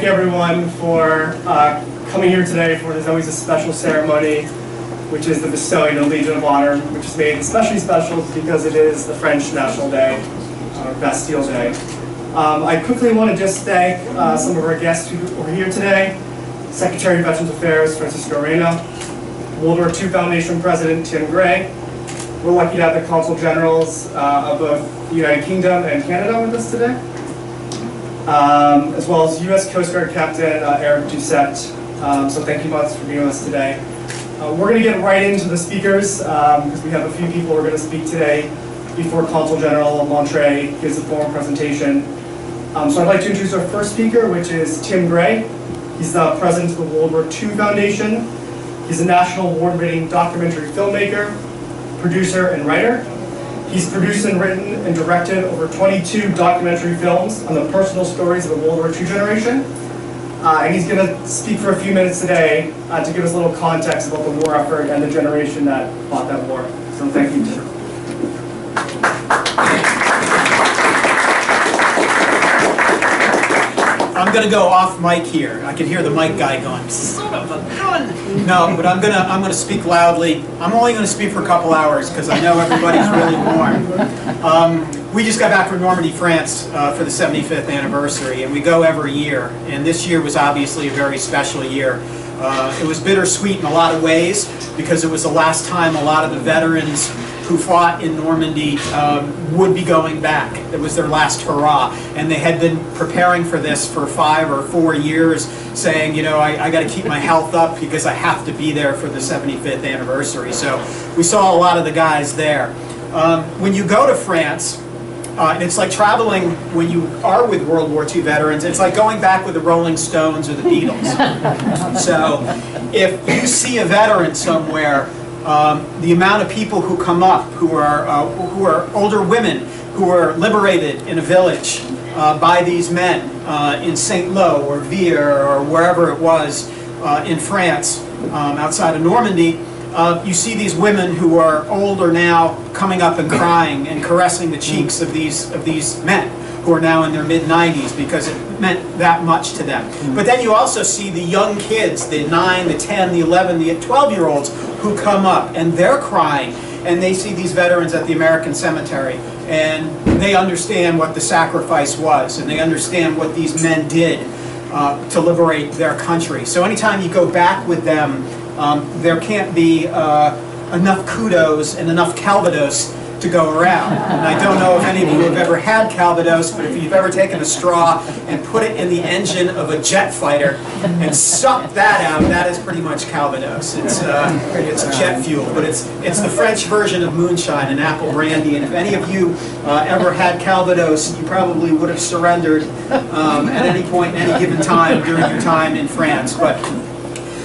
everyone for coming here today for there's always a special ceremony, which is the bestowing of the Legion of Honor, which is made especially special because it is the French National Day, or Bastille Day. I quickly want to just thank some of our guests who are here today. Secretary of Veterans Affairs, Francisco Reina, World War II Foundation President Tim Gray. We're lucky to have the Consul Generals of both the United Kingdom and Canada with us today, as well as U.S. Coast Guard Captain Eric Doucette. So thank you much for being with us today. We're going to get right into the speakers because we have a few people who are going to speak today before Consul General Montre gives a formal presentation. So I'd like to introduce our first speaker, which is Tim Gray. He's the president of the World War II Foundation. He's a national award-winning documentary filmmaker, producer, and writer. He's produced and written and directed over 22 documentary films on the personal stories of the World War II generation. And he's going to speak for a few minutes today to give us a little context about the war effort and the generation that fought that war. So thank you, Tim. I'm going to go off mic here. I can hear the mic guy going, son of a gun! No, but I'm going to speak loudly. I'm only going to speak for a couple hours because I know everybody's really warm. We just got back from Normandy, France for the 75th anniversary, and we go every year. And this year was obviously a very special year. It was bittersweet in a lot of ways because it was the last time a lot of the veterans who fought in Normandy would be going back. It was their last hurrah. And they had been preparing for this for 5 or 4 years, saying, you know, I got to keep my health up because I have to be there for the 75th anniversary. So we saw a lot of the guys there. When you go to France, it's like traveling when you are with World War II veterans. It's like going back with the Rolling Stones or the Beatles. So if you see a veteran somewhere, the amount of people who come up who are older women who were liberated in a village by these men in St. Lo or Vire or wherever it was in France outside of Normandy, you see these women who are older now coming up and crying and caressing the cheeks of these men who are now in their mid-90s because it meant that much to them. But then you also see the young kids, the 9, the 10, the 11, the 12-year-olds who come up and they're crying and they see these veterans at the American cemetery and they understand what the sacrifice was and they understand what these men did to liberate their country. So anytime you go back with them, there can't be enough kudos and enough Calvados to go around. And I don't know if any of you have ever had Calvados, but if you've ever taken a straw and put it in the engine of a jet fighter and sucked that out, that is pretty much Calvados. It's jet fuel, but it's the French version of moonshine and apple brandy. And if any of you ever had Calvados, you probably would have surrendered at any point in any given time during your time in France. But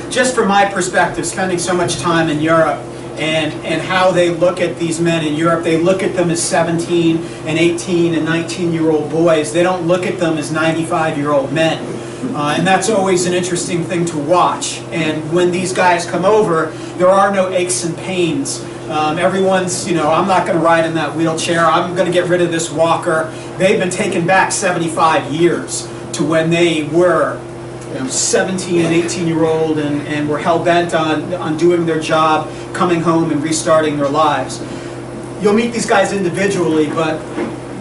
just from my perspective, spending so much time in Europe, and how they look at these men in Europe, they look at them as 17 and 18 and 19-year-old boys. They don't look at them as 95-year-old men. And that's always an interesting thing to watch. And when these guys come over, there are no aches and pains. Everyone's, you know, I'm not going to ride in that wheelchair. I'm going to get rid of this walker. They've been taken back 75 years to when they were 17 and 18-year-old and were hell-bent on doing their job, coming home and restarting their lives. You'll meet these guys individually, but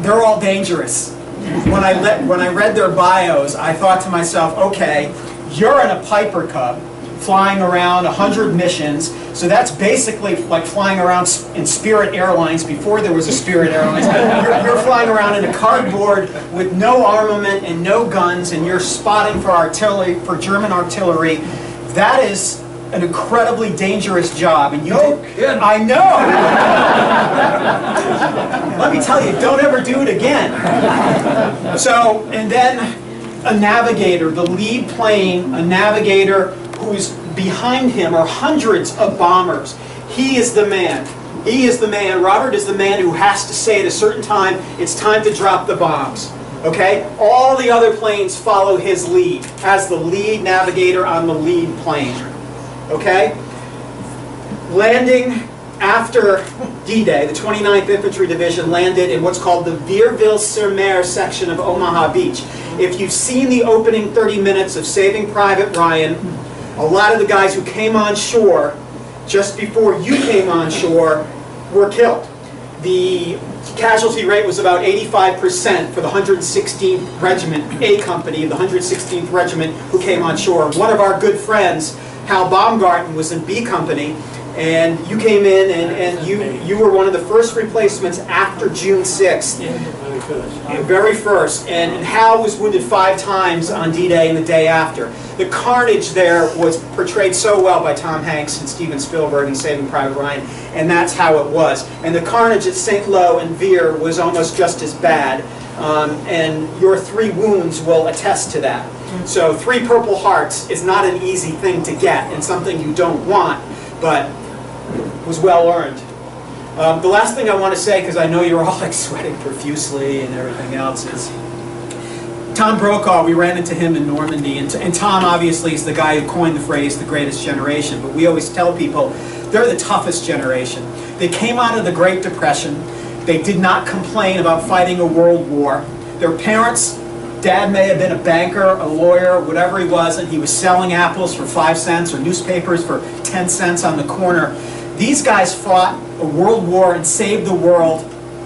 they're all dangerous. When I read their bios, I thought to myself, okay, you're in a Piper Cub, flying around 100 missions, so that's basically like flying around in Spirit Airlines before there was a Spirit Airlines. You're flying around in a cardboard with no armament and no guns, and you're spotting for artillery, for German artillery. That is an incredibly dangerous job, and I know. Let me tell you, don't ever do it again. So, and then a navigator, the lead plane, a navigator who's behind him are hundreds of bombers. He is the man. He is the man. Robert is the man who has to say at a certain time, it's time to drop the bombs. Okay? All the other planes follow his lead as the lead navigator on the lead plane. Okay? Landing after D-Day, the 29th Infantry Division landed in what's called the Vierville-sur-Mer section of Omaha Beach. If you've seen the opening 30 minutes of Saving Private Ryan, a lot of the guys who came on shore just before you came on shore were killed. The casualty rate was about 85% for the 116th Regiment, A Company of the 116th Regiment who came on shore. One of our good friends, Hal Baumgarten, was in B Company, and you came in and you were one of the first replacements after June 6th. Very first. And Hal was wounded 5 times on D-Day and the day after. The carnage there was portrayed so well by Tom Hanks and Steven Spielberg in Saving Private Ryan, and that's how it was. And the carnage at St. Lo and Veer was almost just as bad, and your 3 wounds will attest to that. So 3 Purple Hearts is not an easy thing to get, and something you don't want, but was well earned. The last thing I want to say, because I know you're all like sweating profusely and everything else, is Tom Brokaw. We ran into him in Normandy, and Tom obviously is the guy who coined the phrase the greatest generation, but we always tell people they're the toughest generation. They came out of the Great Depression. They did not complain about fighting a world war. Their parents, Dad may have been a banker, a lawyer, whatever he was, and he was selling apples for 5 cents or newspapers for 10 cents on the corner. These guys fought a world war and saved the world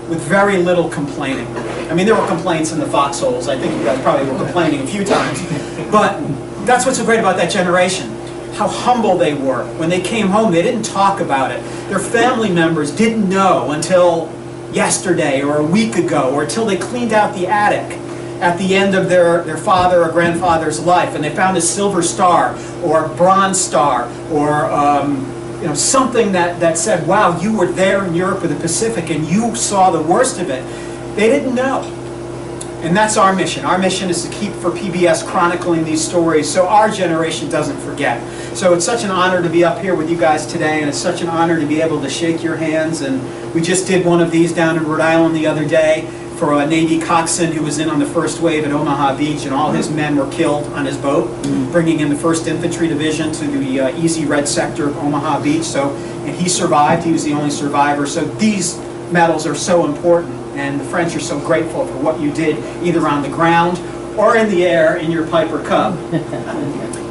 with very little complaining. I mean, there were complaints in the foxholes. I think you guys probably were complaining a few times. But that's what's so great about that generation. How humble they were. When they came home, they didn't talk about it. Their family members didn't know until yesterday or a week ago, or until they cleaned out the attic at the end of their father or grandfather's life, and they found a silver star or a bronze star or something that said, wow, you were there in Europe or the Pacific and you saw the worst of it. They didn't know. And that's our mission. Our mission is to keep for PBS chronicling these stories so our generation doesn't forget. So it's such an honor to be up here with you guys today, and it's such an honor to be able to shake your hands. And we just did one of these down in Rhode Island the other day for a Navy coxswain who was in on the first wave at Omaha Beach, and all his men were killed on his boat, bringing in the 1st Infantry Division to the easy red sector of Omaha Beach. And he survived. He was the only survivor. So these medals are so important, and the French are so grateful for what you did, either on the ground or in the air in your Piper Cub.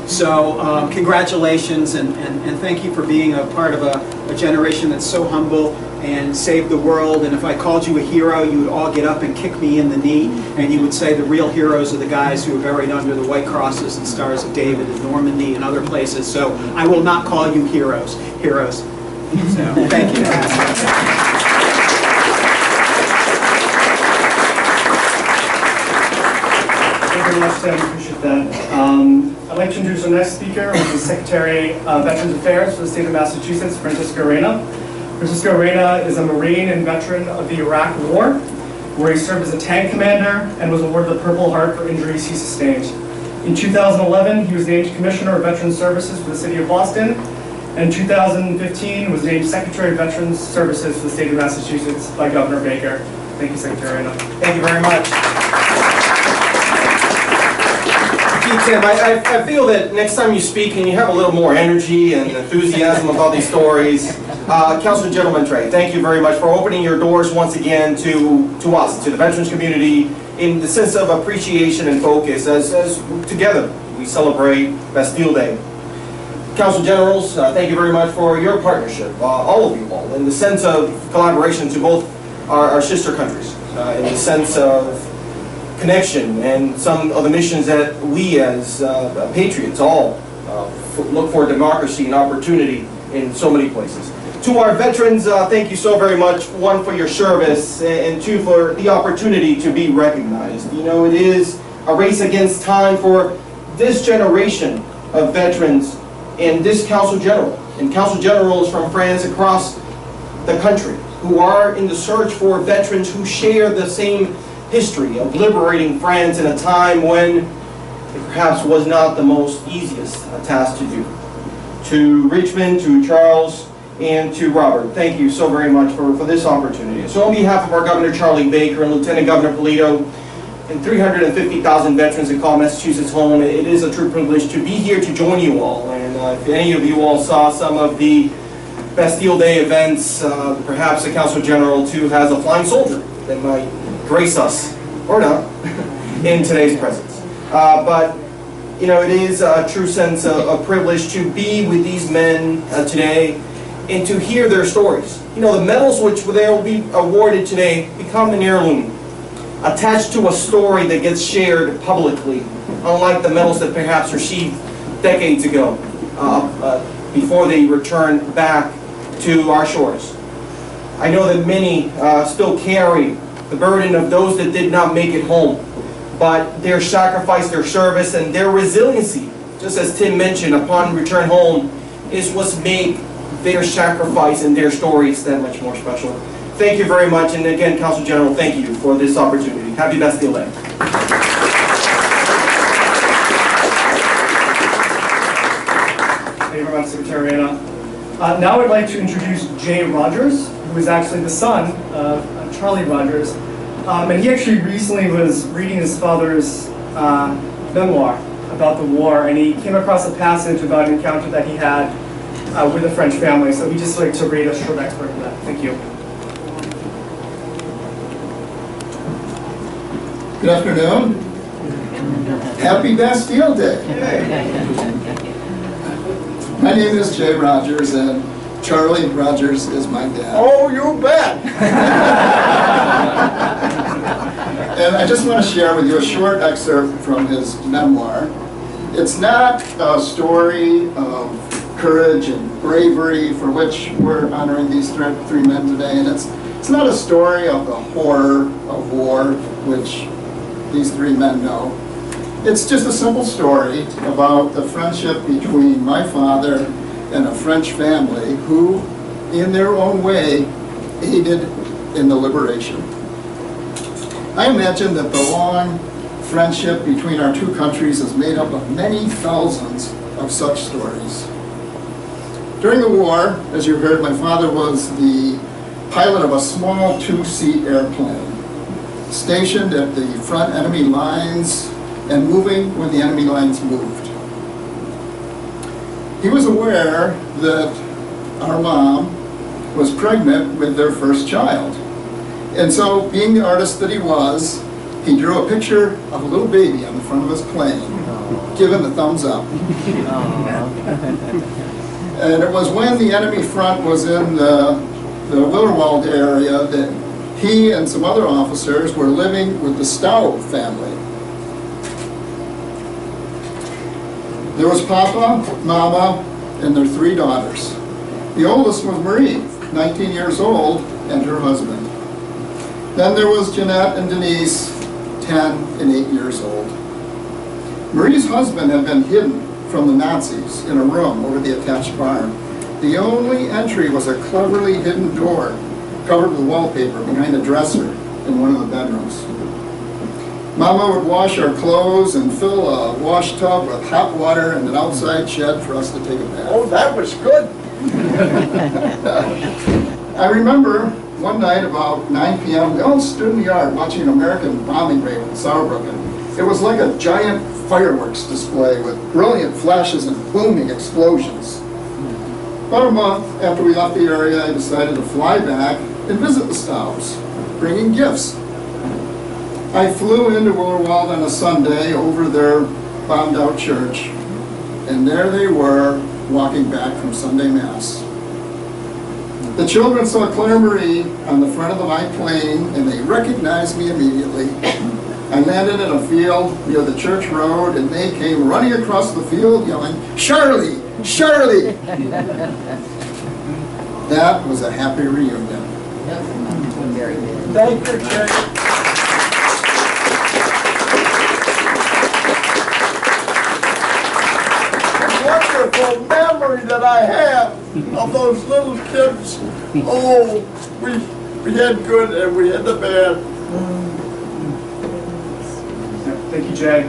So congratulations, and thank you for being a part of a generation that's so humble and saved the world. And if I called you a hero, you would all get up and kick me in the knee, and you would say the real heroes are the guys who are buried under the White Crosses and Stars of David in Normandy and other places. So I will not call you heroes. So thank you. Thank you very much, Sam. Appreciate that. I'd like to introduce our next speaker, which is Secretary of Veterans Affairs for the state of Massachusetts, Francisco Reyna. Francisco Reyna is a Marine and veteran of the Iraq War, where he served as a tank commander and was awarded the Purple Heart for injuries he sustained. In 2011, he was named Commissioner of Veterans Services for the City of Boston, and in 2015 was named Secretary of Veterans Services for the state of Massachusetts by Governor Baker. Thank you, Secretary Reyna. Thank you very much. Tim, I feel that next time you speak and you have a little more energy and enthusiasm about these stories. Councilor Gentleman Trey, thank you very much for opening your doors once again to us, to the veterans community, in the sense of appreciation and focus as together we celebrate Bastille Day. Council Generals, thank you very much for your partnership, all of you all, in the sense of collaboration to both our sister countries, in the sense of connection and some of the missions that we as patriots all look for democracy and opportunity in so many places. To our veterans, thank you so very much, one, for your service, and two, for the opportunity to be recognized. You know, it is a race against time for this generation of veterans and this Consul General, and Consul Generals from France across the country who are in the search for veterans who share the same history of liberating France in a time when it perhaps was not the most easiest task to do. To Richmond, to Charles, and to Robert, thank you so very much for this opportunity. So on behalf of our Governor Charlie Baker and Lieutenant Governor Polito and 350,000 veterans that call Massachusetts home, it is a true privilege to be here to join you all. And if any of you all saw some of the Bastille Day events, perhaps the Consul General too has a flying soldier that might grace us, or not, in today's presence. But you know, it is a true sense of privilege to be with these men today and to hear their stories. You know, the medals which they will be awarded today become an heirloom, attached to a story that gets shared publicly, unlike the medals that perhaps received decades ago, before they return back to our shores. I know that many still carry the burden of those that did not make it home, but their sacrifice, their service, and their resiliency, just as Tim mentioned, upon return home, is what's made their sacrifice and their stories that much more special. Thank you very much, and again, Consul General, thank you for this opportunity. Happy Bastille Day. Thank you very much, Secretary Anna. Now I'd like to introduce Jay Rogers, who is actually the son of Charlie Rogers. And he actually recently was reading his father's memoir about the war, and he came across a passage about an encounter that he had with a French family. So he'd just like to read a short excerpt of that. Thank you. Good afternoon. Happy Bastille Day. My name is Jay Rogers, and Charlie Rogers is my dad. Oh, you bet! And I just want to share with you a short excerpt from his memoir. It's not a story of courage and bravery for which we're honoring these three men today, and it's not a story of the horror of war, which these three men know. It's just a simple story about the friendship between my father and a French family who, in their own way, aided in the liberation. I imagine that the long friendship between our two countries is made up of many thousands of such stories. During the war, as you heard, my father was the pilot of a small two-seat airplane, stationed at the front enemy lines and moving when the enemy lines moved. He was aware that our mom was pregnant with their first child. And so, being the artist that he was, he drew a picture of a little baby on the front of his plane, giving the thumbs up. And it was when the enemy front was in the Willerwald area that he and some other officers were living with the Stowe family. There was Papa, Mama, and their three daughters. The oldest was Marie, 19 years old, and her husband. Then there was Jeanette and Denise, 10 and 8 years old. Marie's husband had been hidden from the Nazis in a room over the attached barn. The only entry was a cleverly hidden door covered with wallpaper behind a dresser in one of the bedrooms. Mama would wash our clothes and fill a wash tub with hot water and an outside shed for us to take a bath. Oh, that was good. I remember one night about 9 p.m., we all stood in the yard watching an American bombing raid in Saarbrücken. It was like a giant fireworks display with brilliant flashes and booming explosions. About a month after we left the area, I decided to fly back and visit the Stowes, bringing gifts. I flew into Willerwald on a Sunday over their bombed-out church, and there they were, walking back from Sunday Mass. The children saw Claire Marie on the front of my plane, and they recognized me immediately. I landed in a field near the church road, and they came running across the field yelling, "Charlie! Charlie!" That was a happy reunion. Very good. Thank you, Jay. Wonderful memory that I have of those little kids. Oh, we had good and we had the bad. Thank you, Jay.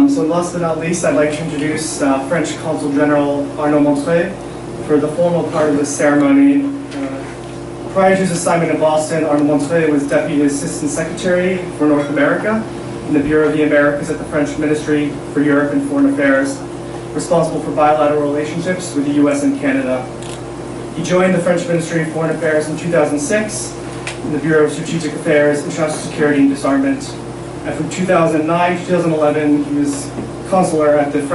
So last but not least, I'd like to introduce French Consul General Arnaud Montreuil for the formal part of this ceremony. Prior to his assignment in Boston, Arnaud Montreuil was Deputy Assistant Secretary for North America in the Bureau of the Americas at the French Ministry for Europe and Foreign Affairs, responsible for bilateral relationships with the US and Canada. He joined the French Ministry of Foreign Affairs in 2006 in the Bureau of Strategic Affairs, International Security and Disarmament. And from 2009 to 2011, he was consular at the French